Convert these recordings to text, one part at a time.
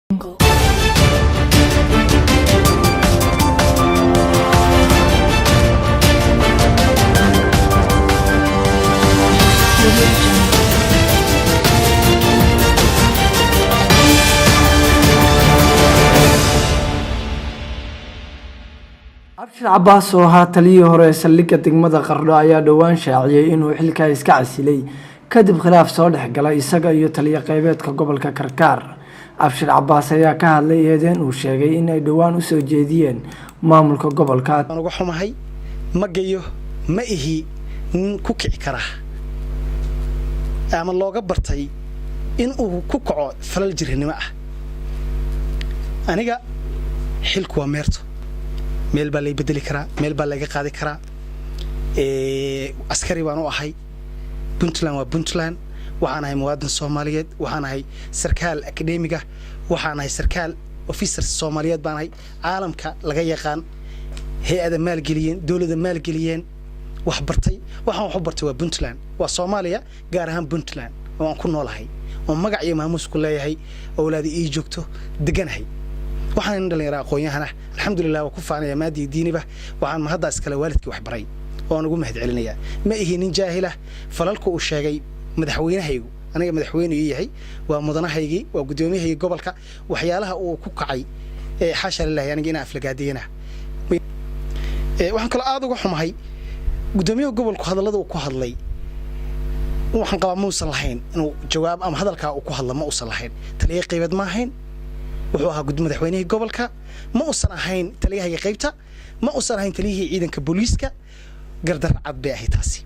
Abshir Abbas oo ahaa taliyihii hore saldhigga degmada Qardho ayaa dhawaan shaaciyay inuu xilka iska casilay kadib khilaaf soo dhexgalay isaga iyo taliye qaybeedka gobolka Karkaar. Abshir Abbas ayaa ka hadlay eedayn uu sheegay in ay dhawaan u soo jeediyeen maamulka gobolka. Aan uga xumahay magayo ma ihi nin ku kici kara ama looga bartay in uu ku kaco falal jirnimo ah. Aniga xilku waa meerto meel baa la bedeli karaa meel baa laga qaadi karaa askari baan u ahay Puntland waa Puntland waxaan ahay muwaadin Soomaaliyeed waxaan ahay sarkaal akademiga waxaan ahay sarkaal officer Soomaaliyeed baan ahay caalamka laga yaqaan hay'ada maalgeliyeen dawladda maalgeliyeen wax bartay waxaan wax bartay waa Puntland waa Soomaaliya gaar ahaan Puntland waan ku noolahay oo magac iyo maamuus ku leeyahay awlaadi ii joogto deganahay waxaan dhalinyarada aqoon-yahana alxamdulillah waa ku faanaya maadii diiniba waxaan ma hadda iskala waalidkii wax baray oo ugu mahad celinaya ma ihi nin jaahila falalku uu sheegay madaxweynahaygu aniga madaxweynaha yahay waa mudanahaygi waa gudoomiyahayga gobolka waxyaalaha uu ku kacay xasha lillahi aniga ina aflagaadiyana waxaan kala aad uga xumahay gudoomiyaha gobolku hadallada uu ku hadlay waxaan qabaa muusan lahayn inuu jawaab ama hadalka uu ku hadlo ma uusan lahayn taliye qaybeed ma ahayn wuxuu ahaa madaxweynaha gobolka ma uusan ahayn taliyaha qaybta ma uusan ahayn taliyaha ciidanka booliiska gardar cad bay ahayd taasi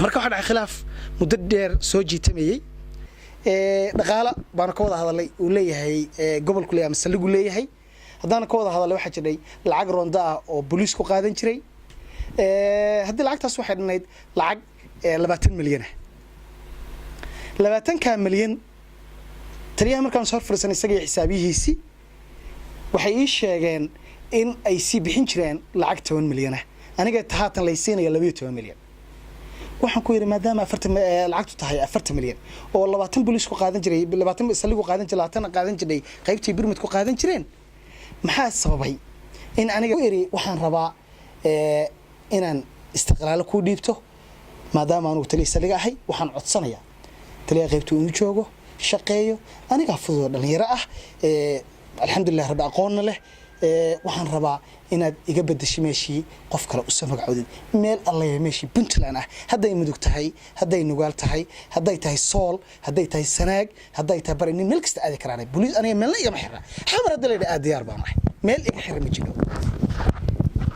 marka waxa dhacay khilaaf muddo dheer soo jiitamayay dhaqaala baan ka wada hadalay uu leeyahay gobolku leeyahay masaligu leeyahay hadaan ka wada hadalay waxa jiray lacag ronda ah oo booliisku qaadan jiray hadii lacagtaas waxay dhanayd lacag 20 milyan 20 milyan taliyaha markaan soo fursan isaga xisaabihiisi waxay ii sheegeen in ay si bixin jireen lacag 10 milyan aniga tahaatan laysiinaya 12 milyan waxaan ku yiri maadaama 40 lacagtu tahay 40 milyan oo 20 booliis ku qaadan jiray 20 saligu qaadan jiray 20 qaadan jiray qaybtii birmid ku qaadan jireen maxaa sababay in aniga yiri waxaan rabaa inaan istiqlaal ku dhiibto maadaama aanu taliye saliga ahay waxaan codsanayaa taliye qaybtu inuu joogo shaqeeyo aniga fudud dhalinyaro ah alxamdulillah rabbi aqoon leh waxaan rabaa inaad iga bedesho meeshii qof kale u soo magacowdin meel alla meeshii Puntland ah haday mudug tahay haday nugaal tahay haday tahay sool haday tahay sanaag haday tahay bari meel kasta aadi karaan booliis aniga meel iga xirra xamar hadalay aad diyaar baan ahay meel iga xirra ma jiro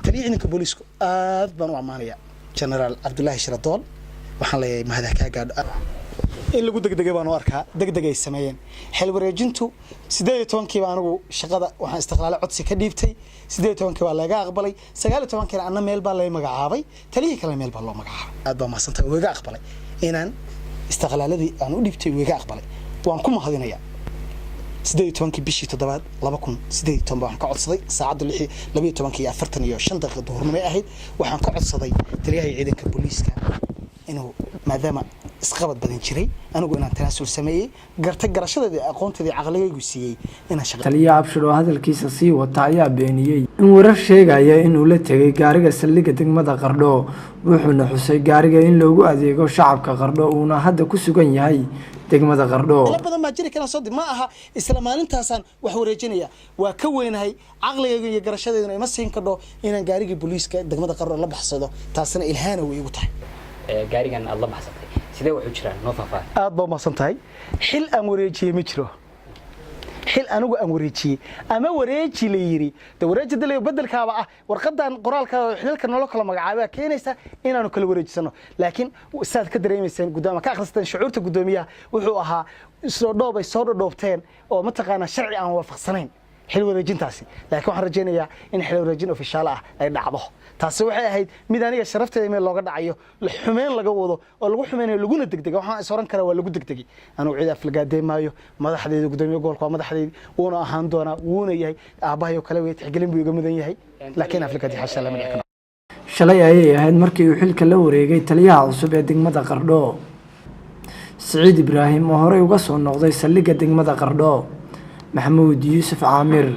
taliyaha booliisku aad baan u amaanaya General Abdullahi Shiradool waxaan leeyahay mahada ka gaadho in lagu degdegay baan u arkaa degdegay sameeyeen xil wareejintu 18kii baan anigu shaqada waxaan istiqlaal codsi ka dhiibtay 18kii waa laga aqbalay 19kii anna meel baa la magacaabay taliyii kale meel baa loo magacaabay aad baa maasantay weega aqbalay inaan istiqlaaladii aan u dhiibtay weega aqbalay waan ku mahadinayaa 18kii bishii 7 2018 baan ka codsaday saacadu 12:45 daqiiqo duhurnimo ahayd waxaan ka codsaday taliyaha ciidanka booliiska inuu maadaama isqabad badan jiray anigu inaan tanaasul sameeyay gartay garashadeeda aqoonteeda aqligaygu siiyay inaan shaqo taliye Abshir oo hadalkiisa sii wata ayaa beeniyay in warar sheegaya inuu la tagay gaariga saldhigga degmada Qardho wuxuuna xusay gaariga in loogu adeego shacabka Qardho uuna hadda ku sugan yahay degmada Qardho badan ma jiri kana soo ma aha isla maalintaasaan wax wareejinaya waa ka weynahay aqligayga iyo garashadeeduna ima siin kardho inaan gaariga booliiska degmada Qardho la baxsado taasina ilhaana way igu tahay gaarigan aad la baxsatay sidee wuxuu jiraan noo faafaa aad baa maasantahay xil aan wareejiyay ma jiro xil anigu aan wareejiyay ama wareeji la yiri wareejida la bedelkaaba ah warqadan qoraalka xilka nolol kala magacaabay keenaysa inaanu kala wareejisano laakiin saad ka dareemaysaan gudoomiyaha ka akhristaan shucuurta gudoomiyaha wuxuu ahaa soo dhoobteen oo ma taqaana sharci aan waafaqsanayn xil wareejintaasi laakiin waxaan rajaynayaa in xil wareejin official ah ay dhacdo taasi waxay ahayd mid aniga sharafteeda meel looga dhacayo la xumeyn laga wado oo lagu xumeeyo laguna degdego waxaan is oran karaa waa lagu degdegay anigu ciid aflagaadeemayo madaxdeeda gudoomiyaha gobolka waa madaxdeeda wuuna ahaan doona wuuna yahay aabahayo kale way tixgelin buu iga mudan yahay laakiin aflagaadi xasha lama dhicin shalay ayay ahayd markii uu xilka la wareegay taliyaha cusub ee degmada Qardho Saciid Ibraahim oo horey uga soo noqday saldhigga degmada Qardho maxamuud yuusuf caamir.